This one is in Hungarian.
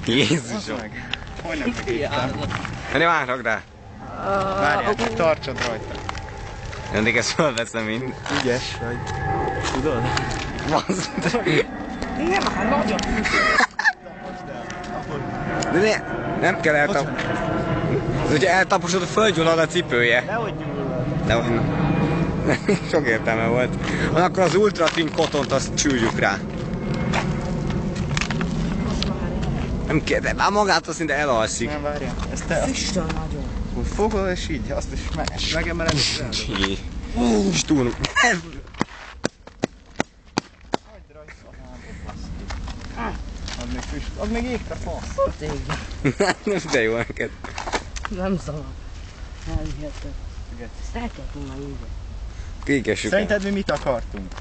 Jézusom. Hogy nem megírtam? Ne várok rá. Várjál, tartsad rajta. Mindig ezt felveszem én. Ügyes vagy. Tudod? Nem áll, nagyon. De nem kell Ugye eltaposod, a földgyullad a cipője. Nehogy gyullad. De sok értelme volt. Akkor az Ultra Twin Cotont azt csüljük rá. Nem kell, de már magától szinte elalszik. Nem, várjál. Ezt te Isten nagyon. úgy fogod és így, azt is megemeled és rá. Stúr. Hagyd rajta a hámba, baszki. Az még égte fasz. Téged. De jó neked. Nem szabad. Elvihető. Ezt el kell tudni így. Kikessük. Szerinted mi mit akartunk?